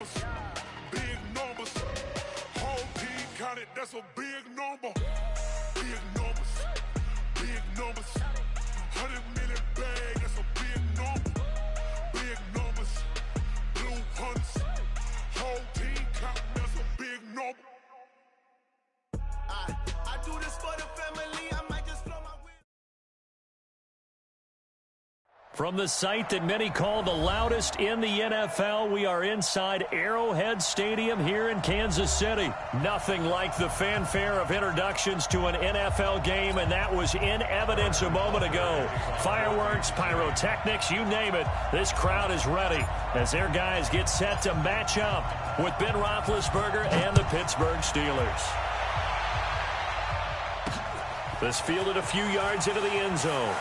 Big numbers. Whole team counted, that's a big number. Big numbers. Big numbers. 100 million bag, that's a big number. Big numbers. Blue hunts. Whole team counting, that's a big number. I do this for the family. I might just blow my wheel. From the site that many call the loudest in the NFL, we are inside Arrowhead Stadium here in Kansas City. Nothing like the fanfare of introductions to an NFL game, and that was in evidence a moment ago. Fireworks, pyrotechnics, you name it. This crowd is ready as their guys get set to match up with Ben Roethlisberger and the Pittsburgh Steelers. This fielded a few yards into the end zone.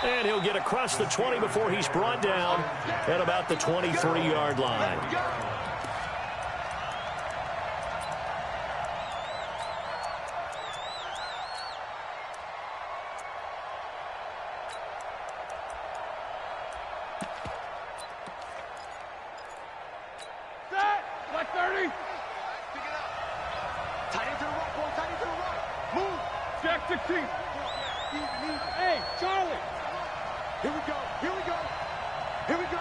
And he'll get across the 20 before he's brought down at about the 23-yard line. Set! Like 30! Pick it up. Tight into the right, boy. Tight into the right. Move. Jack 16. Hey, Charlie. Here we go. Here we go. Here we go.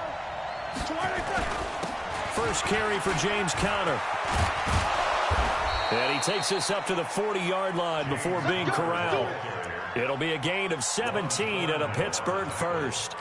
First carry for James Conner. And he takes us up to the 40-yard line before being corralled. It'll be a gain of 17 and a Pittsburgh first.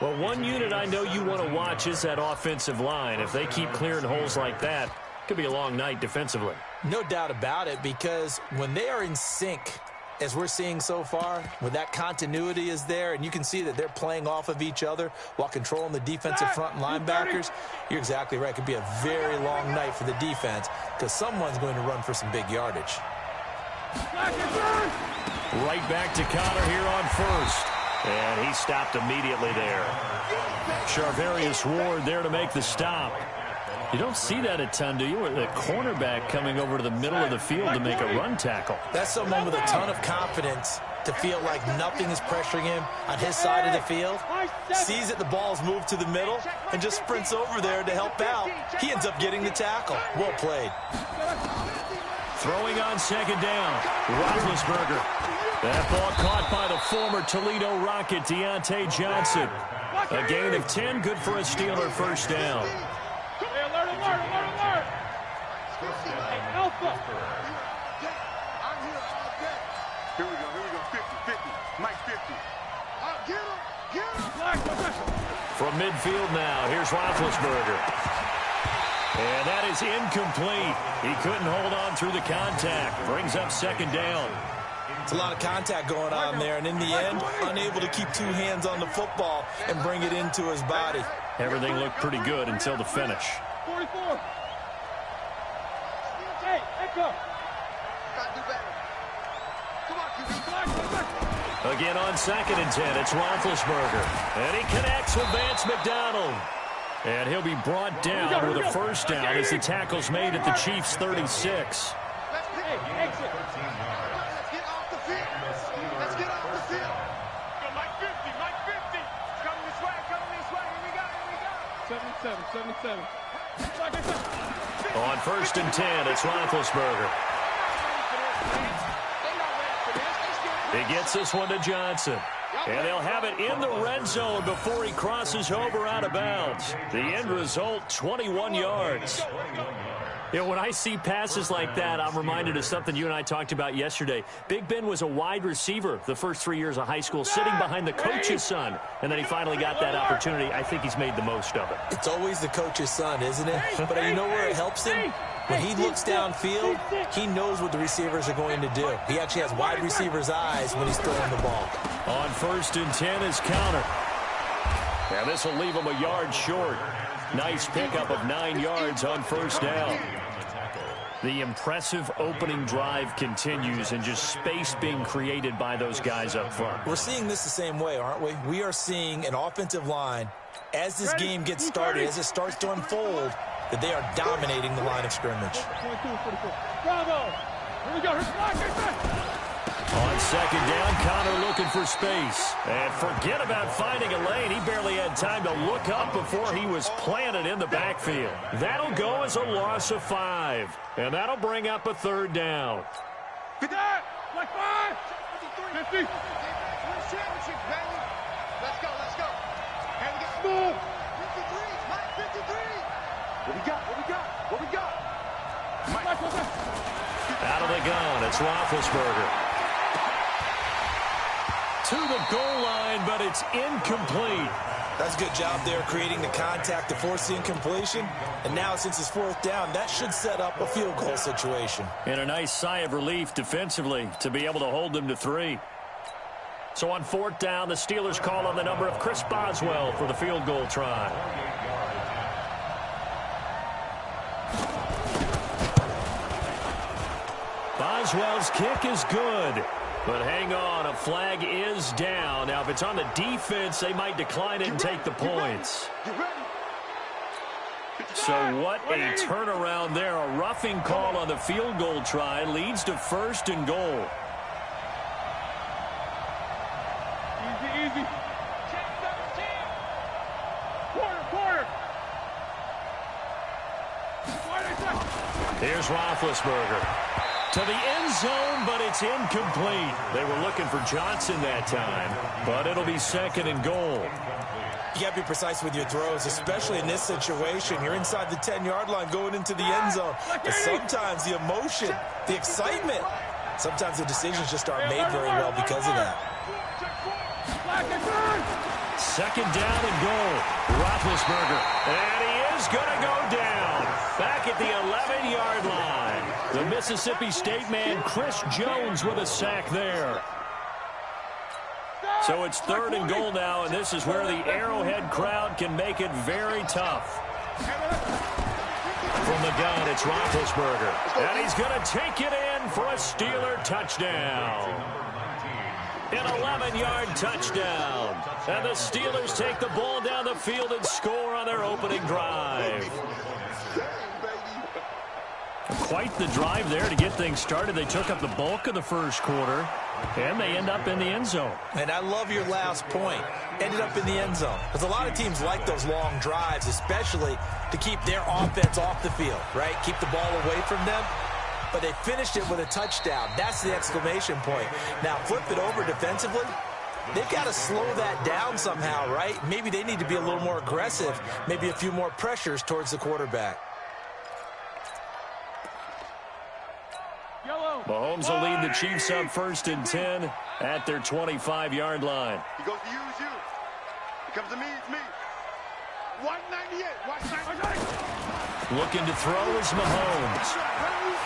Well, one unit I know you want to watch is that offensive line. If they keep clearing holes like that, it could be a long night defensively. No doubt about it, because when they are in sync, as we're seeing so far, when that continuity is there and you can see that they're playing off of each other while controlling the defensive front and linebackers, you're exactly right. It could be a very long night for the defense because someone's going to run for some big yardage. Right back to Conner here on first. And he stopped immediately there. Charvarius Ward there to make the stop. You don't see that a ton, do you? Or the cornerback coming over to the middle of the field to make a run tackle. That's someone with a ton of confidence to feel like nothing is pressuring him on his side of the field. Sees that the ball's moved to the middle and just sprints over there to help out. He ends up getting the tackle. Well played. Throwing on second down, Roethlisberger. That ball caught by the former Toledo Rocket, Deontay Johnson. A gain of 10, good for a Steeler first down. Alert. Alpha. Here we go, 50. Mike 50. Get him. From midfield now, here's Roethlisberger. And that is incomplete. He couldn't hold on through the contact. Brings up second down. It's a lot of contact going on there, and in the end, unable to keep two hands on the football and bring it into his body. Everything looked pretty good until the finish. 44. Hey, Echo. Again on second and 10, it's Roethlisberger. And he connects with Vance McDonald. And he'll be brought down with a first down as the tackle's made at the Chiefs' 36. Hey, exit. Let's get off the field. Mike 50. Coming this way. Here we go. 77. On first and 10, it's Roethlisberger. He gets this one to Johnson. And they'll have it in the red zone before he crosses over out of bounds. The end result, 21 yards. You know, when I see passes like that, I'm reminded of something you and I talked about yesterday. Big Ben was a wide receiver the first 3 years of high school, sitting behind the coach's son. And then he finally got that opportunity. I think he's made the most of it. It's always the coach's son, isn't it? But you know where it helps him? When he looks downfield, he knows what the receivers are going to do. He actually has wide receivers' eyes when he's throwing the ball. On first and 10 is Conner. And this will leave him a yard short. Nice pickup of 9 yards on first down. The impressive opening drive continues and just space being created by those guys up front. We're seeing this the same way, aren't we? We are seeing an offensive line, as this game gets started, as it starts to unfold, that they are dominating the line of scrimmage. 22, 44. Bravo. Here we go. On second down, Connor looking for space. And forget about finding a lane. He barely had time to look up before he was planted in the backfield. That'll go as a loss of 5. And that'll bring up a third down. Like 5. 50. Championship, baby. Let's go, let's go. And we got Move. 53, Mike, 53. What we got? Out of the gun, it's Roethlisberger. To the goal line, but it's incomplete. That's a good job there creating the contact to force the incompletion. And now since it's fourth down, that should set up a field goal situation. And a nice sigh of relief defensively to be able to hold them to 3. So on fourth down, the Steelers call on the number of Chris Boswell for the field goal try. Boswell's kick is good. But hang on, a flag is down. Now, if it's on the defense, they might decline it and take the points. So what a turnaround there. A roughing call on the field goal try leads to 1st and goal. Easy. Check 17. Quarter. Here's Roethlisberger. To the end zone, but it's incomplete. They were looking for Johnson that time, but it'll be 2nd and goal. You got to be precise with your throws, especially in this situation. You're inside the 10-yard line going into the end zone. But sometimes the emotion, the excitement, sometimes the decisions just aren't made very well because of that. 2nd down and goal. Roethlisberger. And he is going to go down. Back at the 11-yard line. The Mississippi State man, Chris Jones, with a sack there. So it's 3rd and goal now, and this is where the Arrowhead crowd can make it very tough. From the gun, it's Roethlisberger. And he's going to take it in for a Steeler touchdown. An 11-yard touchdown. And the Steelers take the ball down the field and score on their opening drive. Quite the drive there to get things started. They took up the bulk of the first quarter, and they end up in the end zone. And I love your last point. Ended up in the end zone. Because a lot of teams like those long drives, especially to keep their offense off the field, right? Keep the ball away from them. But they finished it with a touchdown. That's the exclamation point. Now, flip it over defensively. They've got to slow that down somehow, right? Maybe they need to be a little more aggressive. Maybe a few more pressures towards the quarterback. Mahomes will lead the Chiefs up 1st and 10 at their 25-yard line. He goes to you, it's you. It comes to me, it's me. 198. Looking to throw is Mahomes.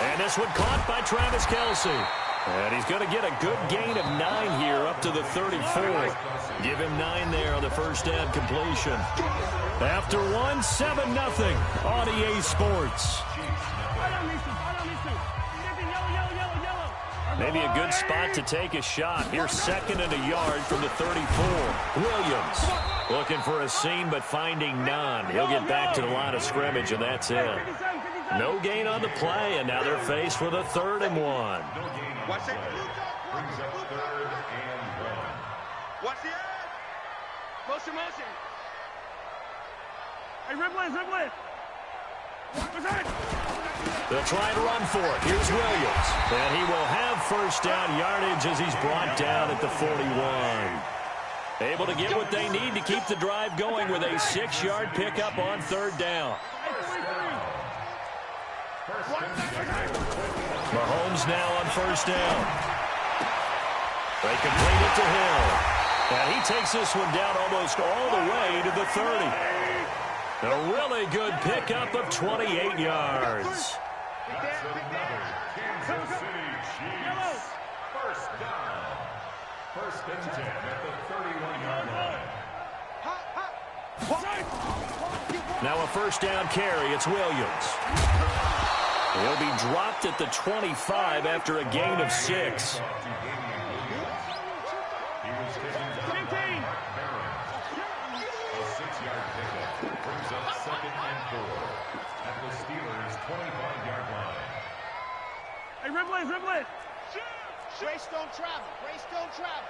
And this one caught by Travis Kelce. And he's going to get a good gain of 9 here up to the 34. Give him 9 there on the first down completion. After 1, 7-0 on EA Sports. Maybe a good spot to take a shot. Here's 2nd and a yard from the 34. Williams looking for a seam, but finding none. He'll get back to the line of scrimmage, and that's it. No gain on the play, and now they're faced with a 3rd and 1. Watch it. Watch the edge. Motion. Hey, Riblin. They'll try and run for it. Here's Williams. And he will have first down yardage as he's brought down at the 41. Able to get what they need to keep the drive going with a 6-yard pickup on 3rd down. Mahomes now on first down. They complete it to Hill. And he takes this one down almost all the way to the 30. A really good pickup of 28 yards. Kansas City Chiefs. First down. 1st and 10 at the 31-yard line. Now a first down carry. It's Williams. He'll be dropped at the 25 after a gain of 6. At the Steelers' 25-yard line. Hey, Riblin. Grace don't travel. Grace don't travel.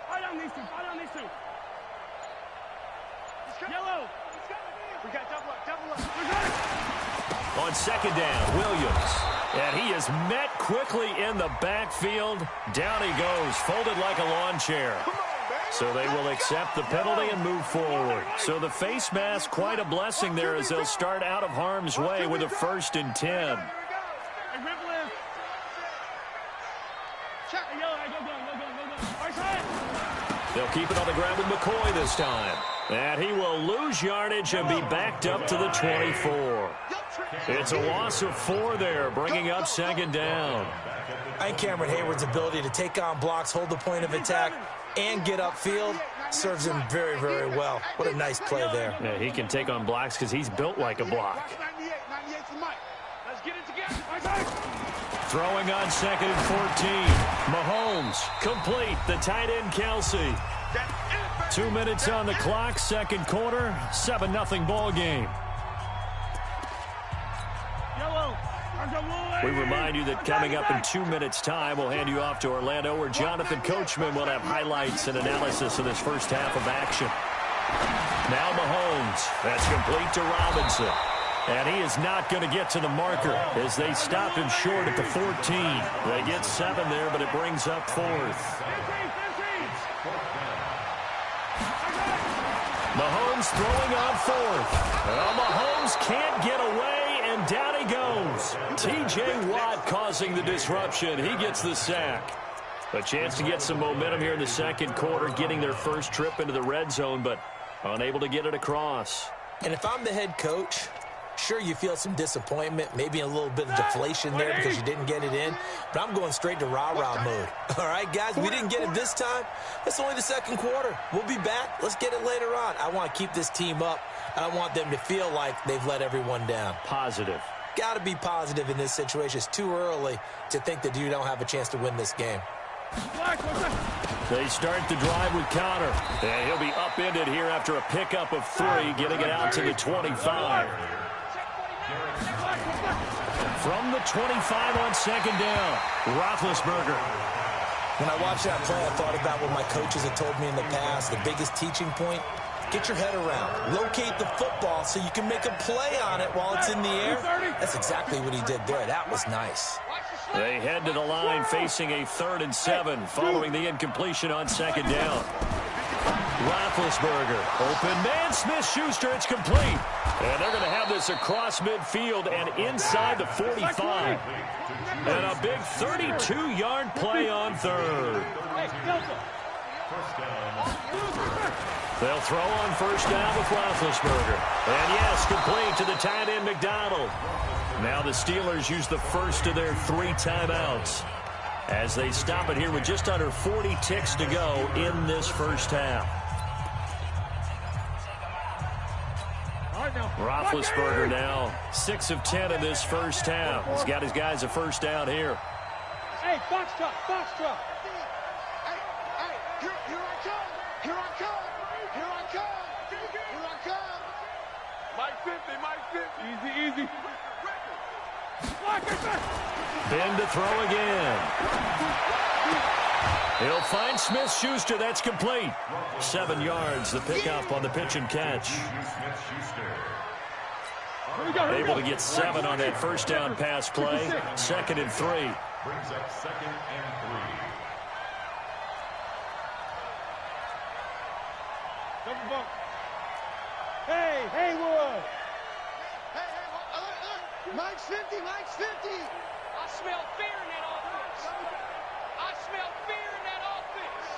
Fight on these two. Fight on these two. Yellow. We got double up. Double up. We got it. On second down, Williams. And he is met quickly in the backfield. Down he goes, folded like a lawn chair. So they will accept the penalty and move forward. So the face mask, quite a blessing there as they'll start out of harm's way with a 1st and 10. Hey, ripple in. Check. Hey, yellow. Hey, go. Right side. They'll keep it on the ground with McCoy this time. And he will lose yardage and be backed up to the 24. It's a loss of 4 there, bringing up second down. I think Cameron Hayward's ability to take on blocks, hold the point of attack, and get upfield serves him very, very well. What a nice play there. Yeah, he can take on blocks because he's built like a block. 98 for Mike. Let's get it together. Right side. Throwing on 2nd and 14. Mahomes, complete. The tight end, Kelsey. 2 minutes on the clock, second quarter, 7-0 ball game. Yellow. We remind you that coming up in 2 minutes' time, we'll hand you off to Orlando, where Jonathan Coachman will have highlights and analysis of this first half of action. Now Mahomes. That's complete to Robinson. And he is not going to get to the marker as they stop him short at the 14. They get 7 there, but it brings up 4th. Mahomes throwing on 4th. Well, Mahomes can't get away, and down he goes. T.J. Watt causing the disruption. He gets the sack. A chance to get some momentum here in the second quarter, getting their first trip into the red zone, but unable to get it across. And if I'm the head coach, sure, you feel some disappointment, maybe a little bit of deflation there because you didn't get it in, but I'm going straight to rah-rah mode. All right, guys, we didn't get it this time. It's only the second quarter. We'll be back. Let's get it later on. I want to keep this team up. I don't want them to feel like they've let everyone down. Positive. Got to be positive in this situation. It's too early to think that you don't have a chance to win this game. They start the drive with Connor. And he'll be upended here after a pickup of 3, getting it out to the 25. From the 25 on second down, Roethlisberger. When I watched that play, I thought about what my coaches had told me in the past. The biggest teaching point, get your head around. Locate the football so you can make a play on it while it's in the air. That's exactly what he did there. That was nice. They head to the line facing a 3rd and 7 following the incompletion on second down. Roethlisberger, open man, Smith-Schuster, it's complete. And they're going to have this across midfield and inside the 45. And a big 32-yard play on 3rd. They'll throw on first down with Roethlisberger. And yes, complete to the tight end, McDonald. Now the Steelers use the first of their 3 timeouts as they stop it here with just under 40 ticks to go in this first half. Roethlisberger now 6 of 10 in this first half. He's got his guys a first down here. Hey, box truck, box truck. Hey, here I come. Here I come. Here I come. Here I come. Mike 50, Mike 50. Easy. Ben to throw again. He'll find Smith-Schuster. That's complete. 7 yards, the pickup on the pitch and catch. Able to get 7 on that first down pass play. 2nd and 3. Brings up 2nd and 3. Double bump. Hey, Haywood. Hey, look. Mike's 50, Mike's 50. I smell fear in that offense. I smell fear in that offense.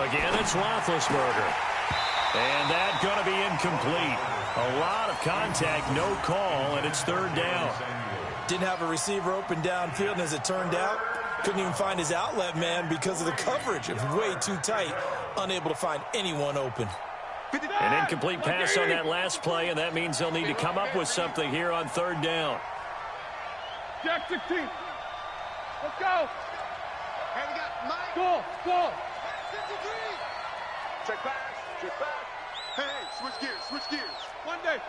Again, it's Roethlisberger. And that's going to be incomplete. A lot of contact, no call, and it's 3rd down. Didn't have a receiver open downfield, and as it turned out, couldn't even find his outlet man because of the coverage. It was way too tight, unable to find anyone open. An incomplete pass on that last play, and that means they'll need to come up with something here on 3rd down. Jack 16. Let's go. Hey, we got Mike. Go. 53. Check pass. Hey, switch gears, switch gears. Monday.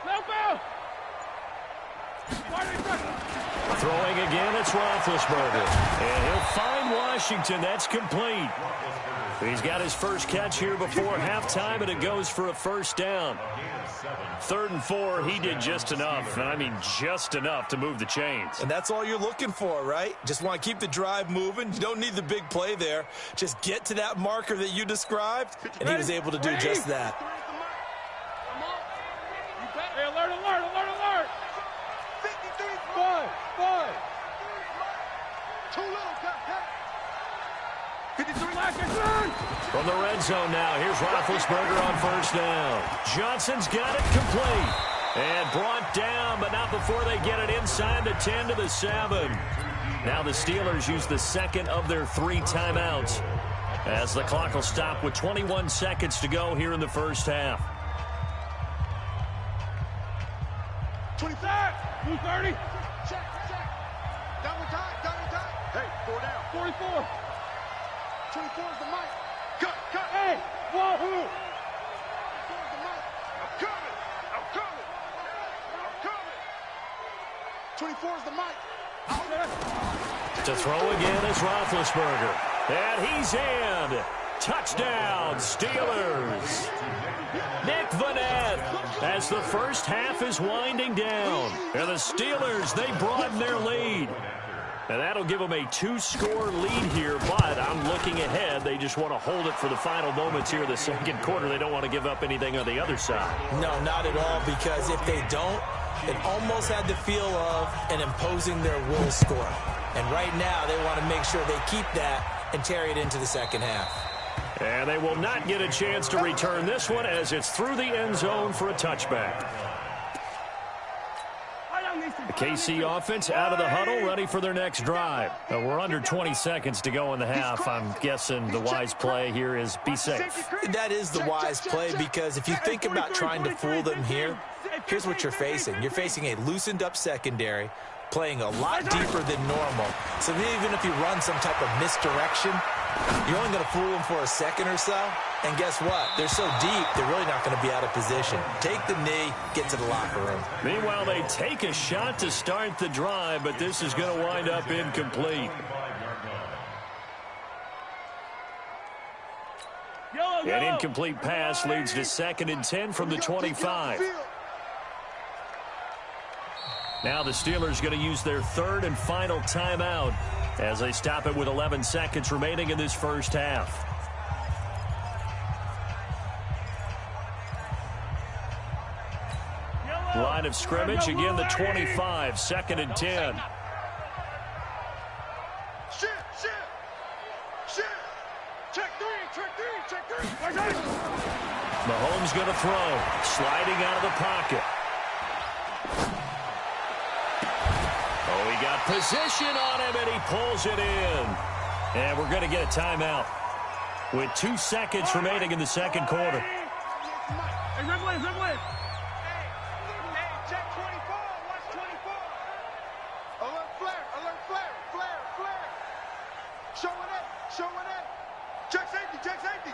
Help out. Throwing again, it's Roethlisberger. And he'll find Washington. That's complete. He's got his first catch here before halftime, and it goes for a first down. 3rd and 4, he did just enough, and I mean just enough to move the chains. And that's all you're looking for, right? Just want to keep the drive moving. You don't need the big play there. Just get to that marker that you described, and he was able to do just that. Hey, alert, alert, alert, alert. 53. 5. Too little, cut. 53. From the red zone now, here's Roethlisberger on first down. Johnson's got it complete. And brought down, but not before they get it inside the 10 to the 7. Now the Steelers use the second of their 3 timeouts, as the clock will stop with 21 seconds to go here in the first half. 20 sack. 230. Check. Down with time. Hey, 4 down. 44. 24 is the mic. Cut. Hey, wahoo. 24 is the mic. I'm coming. 24 is the mic. To throw again is Roethlisberger. And he's in. Touchdown, Steelers. Nick Vanette, as the first half is winding down. And the Steelers, they broaden their lead. And that'll give them a 2-score lead here, but I'm looking ahead. They just want to hold it for the final moments here of the second quarter. They don't want to give up anything on the other side. No, not at all, because if they don't, it almost had the feel of an imposing their will score. And right now, they want to make sure they keep that and carry it into the second half. And they will not get a chance to return this one, as it's through the end zone for a touchback. The KC offense out of the huddle, ready for their next drive. We're under 20 seconds to go in the half. I'm guessing the wise play here is be safe. That is the wise play, because if you think about trying to fool them here, here's what you're facing. You're facing a loosened up secondary, playing a lot deeper than normal. So even if you run some type of misdirection, you're only going to fool them for a second or so. And guess what? They're so deep, they're really not going to be out of position. Take the knee, get to the locker room. Meanwhile, they take a shot to start the drive, but this is going to wind up incomplete. An incomplete pass leads to 2nd and 10 from the 25. Now the Steelers going to use their 3rd and final timeout as they stop it with 11 seconds remaining in this first half. Line of scrimmage, again the 25, 2nd and 10. Shit. Check three. Mahomes going to throw, sliding out of the pocket. Oh, he got position on him, and he pulls it in. And we're going to get a timeout with 2 seconds remaining in the second quarter. Hey, Rimley. Hey, check 24. Watch 24. Alert flare. Showing it. Check safety.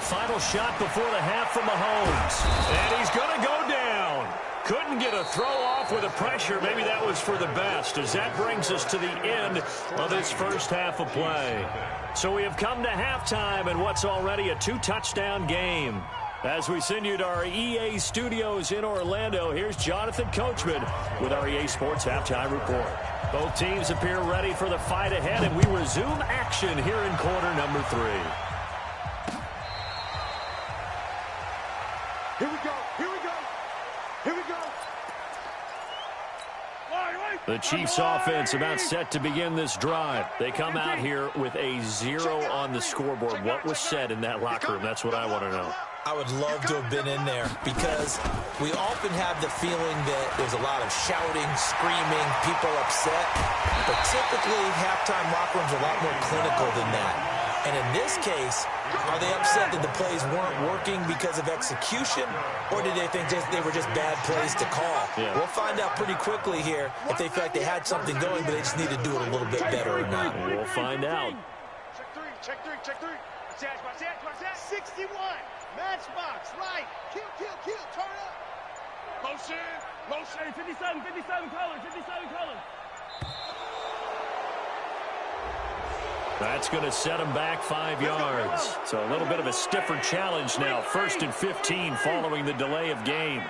Final shot before the half from Mahomes. And he's going to go down. Couldn't get a throw off with the pressure. Maybe that was for the best, as that brings us to the end of this first half of play. So we have come to halftime in what's already a 2-touchdown game. As we send you to our EA studios in Orlando, here's Jonathan Coachman with our EA Sports Halftime Report. Both teams appear ready for the fight ahead, and we resume action here in quarter number 3. Here we go. The Chiefs offense about set to begin this drive. They come out here with a 0 on the scoreboard. What was said in that locker room? That's what I want to know. I would love to have been in there, because we often have the feeling that there's a lot of shouting, screaming, people upset. But typically, halftime locker rooms are a lot more clinical than that. And in this case, are they upset that the plays weren't working because of execution, or did they think they were just bad plays to call? Yeah. We'll find out pretty quickly here if they feel like they had something going, but they just need to do it a little bit better or not. We'll find out. Check three. 61. Matchbox, right. Kill, turn up. Motion. 57 colors. That's going to set him back 5 yards. So a little bit of a stiffer challenge now. 1st and 15 following the delay of game.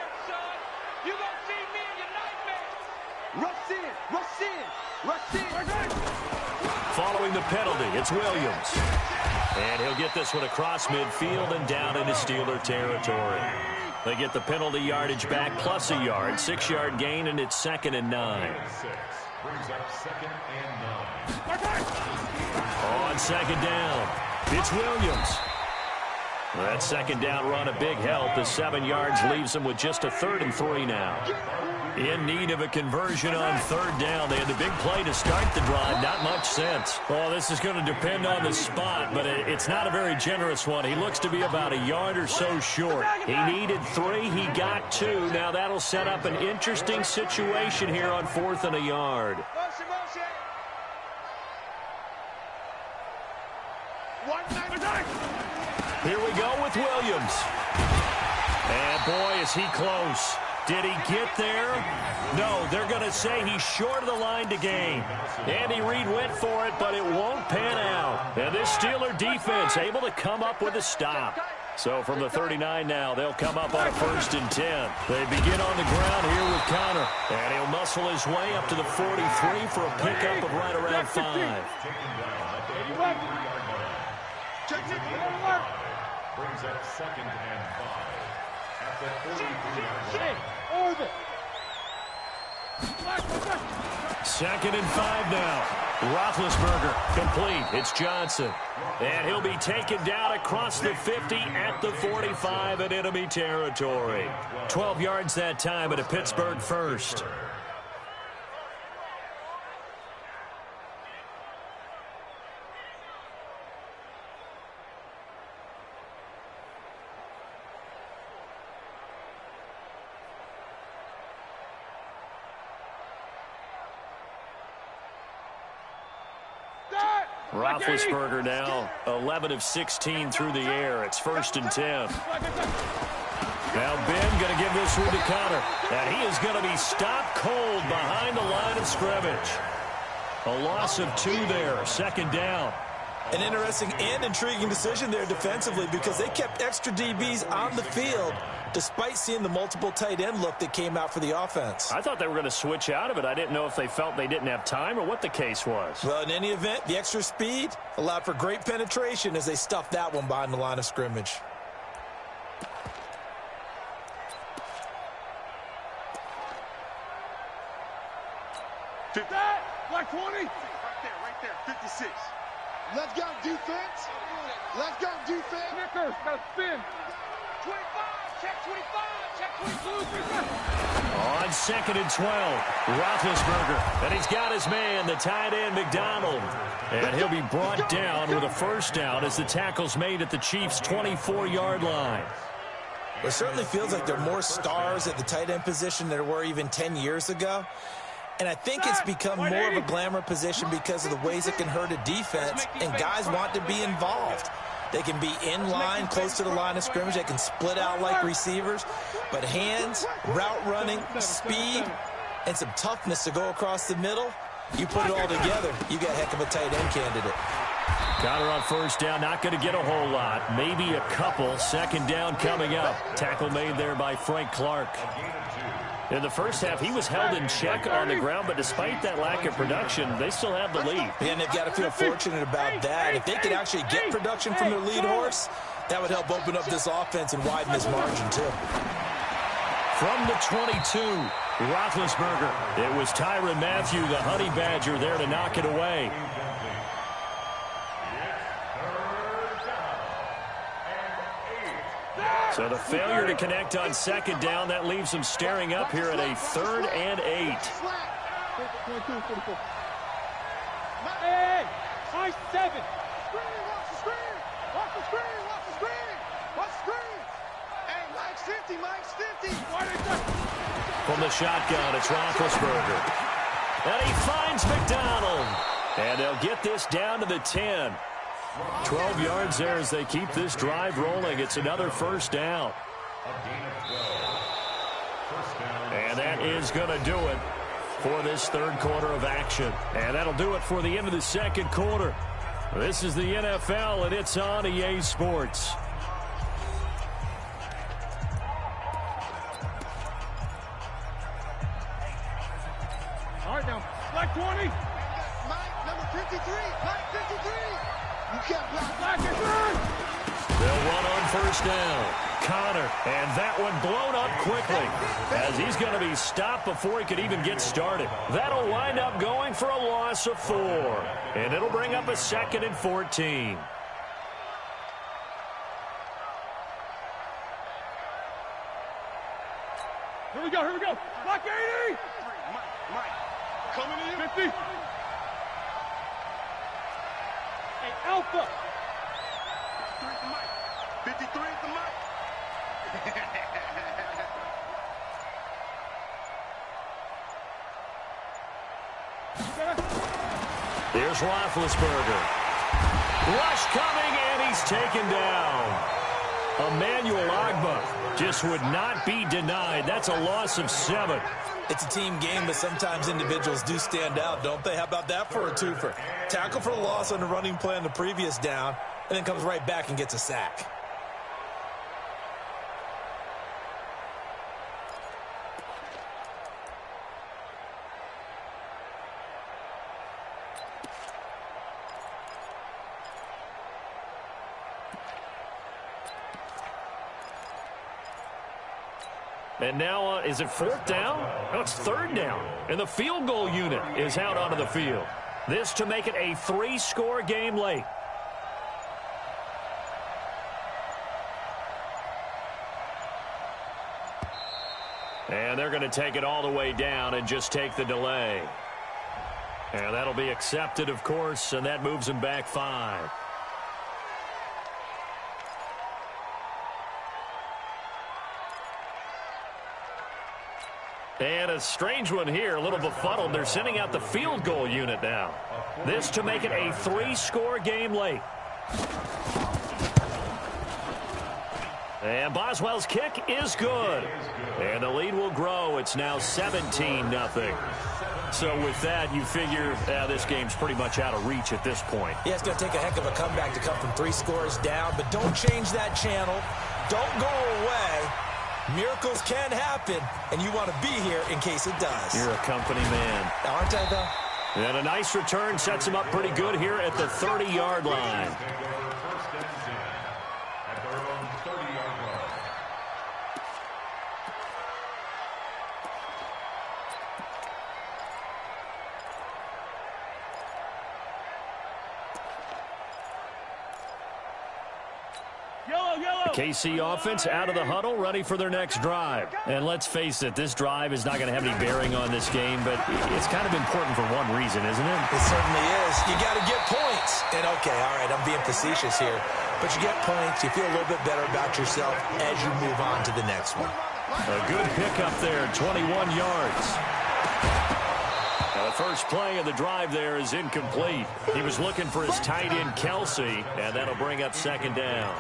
You gonna see me in your nightmares. Rush in. Following the penalty, it's Williams. And he'll get this one across midfield and down into Steeler territory. They get the penalty yardage back plus a yard. 6-yard gain, and it's 2nd and 9. Brings up 2nd and 9. On 2nd down, it's Williams. That 2nd down run a big help. The 7 yards leaves them with just a 3rd and 3 now. In need of a conversion on 3rd down. They had the big play to start the drive. Not much sense. Oh, this is going to depend on the spot, but it's not a very generous one. He looks to be about a yard or so short. He needed 3. He got 2. Now that'll set up an interesting situation here on 4th and a yard. Motion. Here we go with Williams. And boy, is he close. Did he get there? No, they're going to say he's short of the line to gain. Andy Reid went for it, but it won't pan out. And this Steeler defense able to come up with a stop. So from the 39 now, they'll come up on a 1st and 10. They begin on the ground here with Connor. And he'll muscle his way up to the 43 for a pickup of right around 5. Brings up 2nd and 5. At the 43-yard line. 2nd and 5 now. Roethlisberger complete. It's Johnson. And he'll be taken down across the 50 at the 45 in enemy territory. 12 yards that time at a Pittsburgh 1st. Roethlisberger now 11 of 16 through the air. It's 1st and 10. Now Ben going to give this one to Connor. And he is going to be stopped cold behind the line of scrimmage. A loss of 2 there. 2nd down. An interesting and intriguing decision there defensively because they kept extra DBs on the field despite seeing the multiple tight end look that came out for the offense. I thought they were going to switch out of it. I didn't know if they felt they didn't have time or what the case was. Well, in any event, the extra speed allowed for great penetration as they stuffed that one behind the line of scrimmage. Black 20. Right there. 56. Let's go defense. Snicker, got to spin. 25. Check 25. On 2nd and 12, Roethlisberger. And he's got his man, the tight end, McDonald. And he'll be brought down with a 1st down as the tackle's made at the Chiefs' 24-yard line. It certainly feels like there are more stars at the tight end position than there were even 10 years ago. And I think it's become more of a glamour position because of the ways it can hurt a defense, and guys want to be involved. They can be in line, close to the line of scrimmage. They can split out like receivers. But hands, route running, speed, and some toughness to go across the middle, you put it all together, you got a heck of a tight end candidate. Connor on 1st down, not going to get a whole lot. Maybe a couple. 2nd down coming up. Tackle made there by Frank Clark. In the first half, he was held in check on the ground, but despite that lack of production, they still have the lead. And they've got to feel fortunate about that. If they could actually get production from their lead horse, that would help open up this offense and widen this margin, too. From the 22, Roethlisberger. It was Tyrann Mathieu, the Honey Badger, there to knock it away. So the failure to connect on 2nd down, that leaves them staring up here at a 3rd and 8. Hey, I 7. It's 50, Mike. It's 50. From the shotgun, it's Roethlisberger. And he finds McDonald. And they'll get this down to the 10. 12 yards there as they keep this drive rolling. It's another first down. And that is going to do it for this third quarter of action. And that'll do it for the end of the second quarter. This is the NFL, and it's on EA Sports. All right, now, black 20. Mike, number 53. Mike, 53. You can't block. Black is 3. They'll run on first down. Connor, and that one blown up quickly as he's going to be stopped before he could even get started. That'll wind up going for a loss of 4, and it'll bring up a 2nd and 14. Here we go, here we go. Black 80. Mike, coming to you. 50. Hey, Alpha. 53 is the Mike. Here's Roethlisberger. Rush coming, and he's taken down. Emmanuel Ogbah just would not be denied. That's a loss of 7. It's a team game, but sometimes individuals do stand out, don't they? How about that for a twofer? Tackle for a loss on the running play on the previous down, and then comes right back and gets a sack. And now, is it 4th down? No, it's 3rd down. And the field goal unit is out onto the field. This to make it a 3-score game late. And they're going to take it all the way down and just take the delay. And that'll be accepted, of course, and that moves them back 5. And a strange one here, a little befuddled. They're sending out the field goal unit now. This to make it a 3-score game late. And Boswell's kick is good. And the lead will grow. It's now 17-0. So with that, you figure this game's pretty much out of reach at this point. Yeah, it's going to take a heck of a comeback to come from 3 scores down, but don't change that channel. Don't go away. Miracles can happen, and you want to be here in case it does. You're a company man. Aren't I, though? And a nice return sets him up pretty good here at the 30-yard line. KC offense out of the huddle, ready for their next drive. And let's face it, this drive is not going to have any bearing on this game, but it's kind of important for one reason, isn't it? It certainly is. You got to get points. And, okay, all right, I'm being facetious here. But you get points, you feel a little bit better about yourself as you move on to the next one. A good pickup there, 21 yards. Now the first play of the drive there is incomplete. He was looking for his tight end, Kelsey, and that'll bring up 2nd down.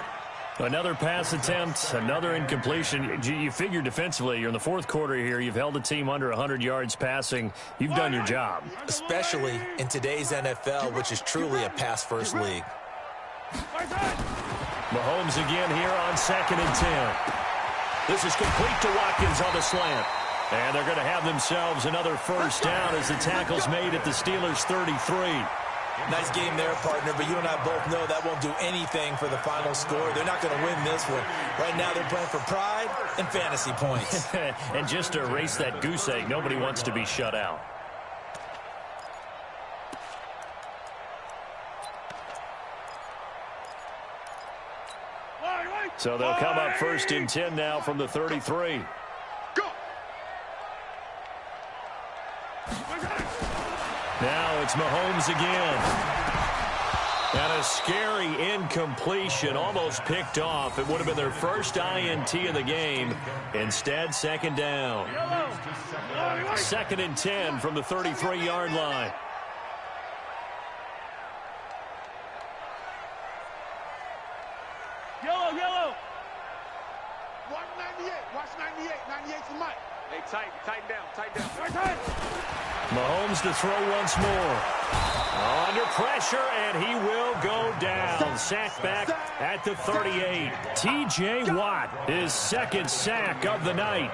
Another pass attempt, another incompletion. You figure defensively, you're in the 4th quarter here. You've held the team under 100 yards passing. You've done your job. Especially in today's NFL, which is truly a pass-first league. Mahomes again here on 2nd and 10. This is complete to Watkins on the slant. And they're going to have themselves another first down as the tackle's made at the Steelers' 33. Nice game there, partner, but you and I both know that won't do anything for the final score. They're not going to win this one. Right now they're playing for pride and fantasy points. And just to erase that goose egg, nobody wants to be shut out. So they'll come up 1st and 10 now from the 33. Go. Now it's Mahomes again. And a scary incompletion, almost picked off. It would have been their first INT of the game. Instead, second down. 2nd and 10 from the 33-yard line. Yellow. Watch 98. Watch 98. 98's the mic. Hey, tighten down. Right. Mahomes to throw once more. Under pressure, and he will go down. Sack back at the 38. T.J. Watt, his 2nd sack of the night.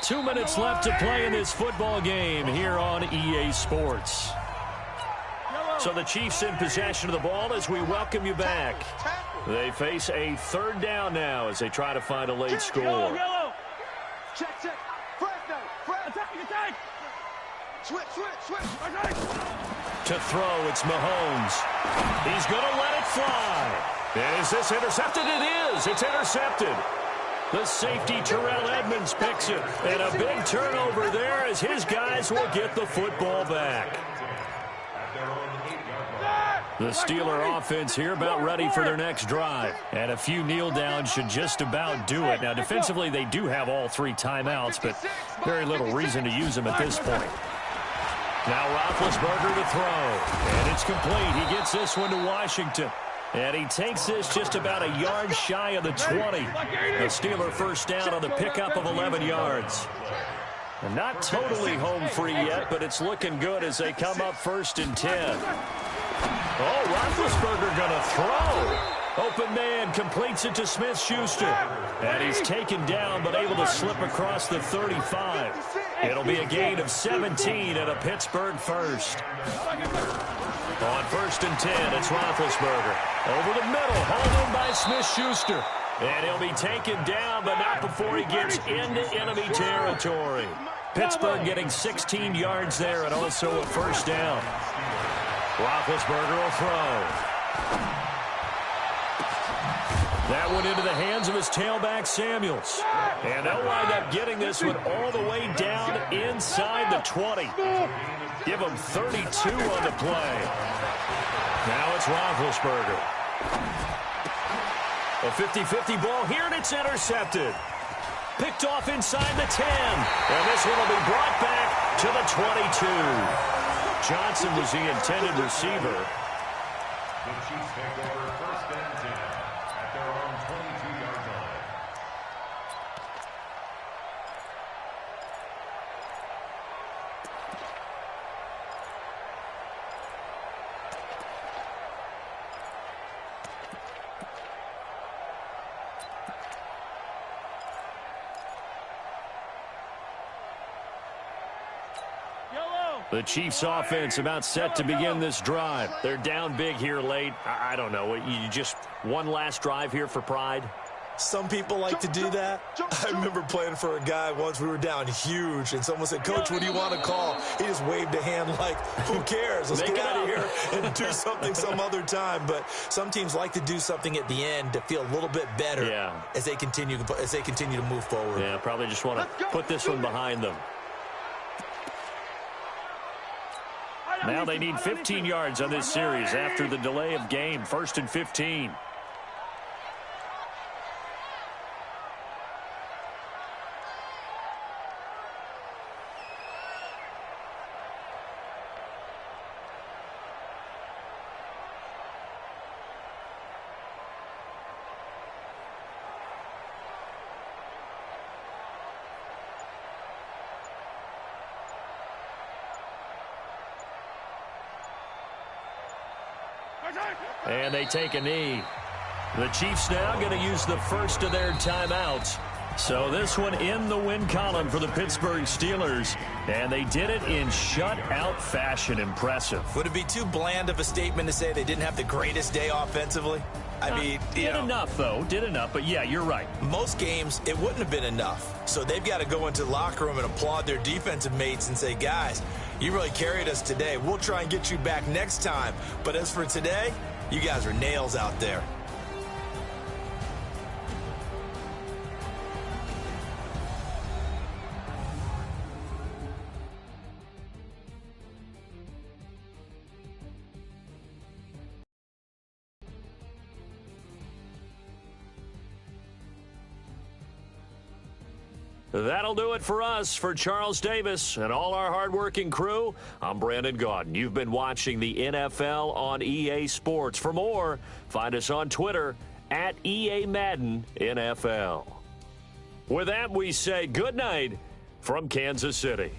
2 minutes left to play in this football game here on EA Sports. So the Chiefs in possession of the ball as we welcome you back. They face a 3rd down now as they try to find a late score. Yellow. Check. Attack. Switch. To throw, it's Mahomes. He's going to let it fly. Is this intercepted? It is. It's intercepted. The safety, Terrell Edmonds, picks it. And a big turnover there as his guys will get the football back. The Steeler offense here about ready for their next drive. And a few kneel downs should just about do it. Now, defensively, they do have all 3 timeouts, but very little reason to use them at this point. Now Roethlisberger to throw. And it's complete. He gets this one to Washington. And he takes this just about a yard shy of the 20. The Steeler first down on the pickup of 11 yards. And not totally home free yet, but it's looking good as they come up 1st and 10. Oh, Roethlisberger going to throw. Open man completes it to Smith-Schuster. And he's taken down but able to slip across the 35. It'll be a gain of 17 and a Pittsburgh first. On 1st and 10, it's Roethlisberger. Over the middle, hauled in by Smith-Schuster. And he'll be taken down, but not before he gets into enemy territory. Pittsburgh getting 16 yards there and also a 1st down. Roethlisberger will throw. That one into the hands of his tailback, Samuels. And they'll wind up getting this one all the way down inside the 20. Give him 32 on the play. Now it's Roethlisberger. A 50-50 ball here, and it's intercepted. Picked off inside the 10. And this one will be brought back to the 22. Johnson was the intended receiver. The Chiefs take over 1st and 10 at their own 22-yard line. The Chiefs offense about set to begin this drive. They're down big here late. I don't know. You just one last drive here for pride? Some people like to do that. I remember playing for a guy once. We were down huge, and someone said, "Coach, what do you want to call?" He just waved a hand like, who cares? Let's get out of here and do something some other time. But some teams like to do something at the end to feel a little bit better as they continue to move forward. Yeah, probably just want to put this one behind them. Now they need 15 yards on this series after the delay of game. 1st and 15. And they take a knee. The Chiefs now going to use the first of their timeouts. So this one in the win column for the Pittsburgh Steelers. And they did it in shutout fashion. Impressive. Would it be too bland of a statement to say they didn't have the greatest day offensively? I mean, did enough, though. Did enough. But, yeah, you're right. Most games, it wouldn't have been enough. So they've got to go into the locker room and applaud their defensive mates and say, guys, you really carried us today. We'll try and get you back next time. But as for today, you guys are nails out there. That'll do it for us. For Charles Davis and all our hardworking crew, I'm Brandon Gaudin. You've been watching the NFL on EA Sports. For more, find us on Twitter at EA Madden NFL. With that, we say good night from Kansas City.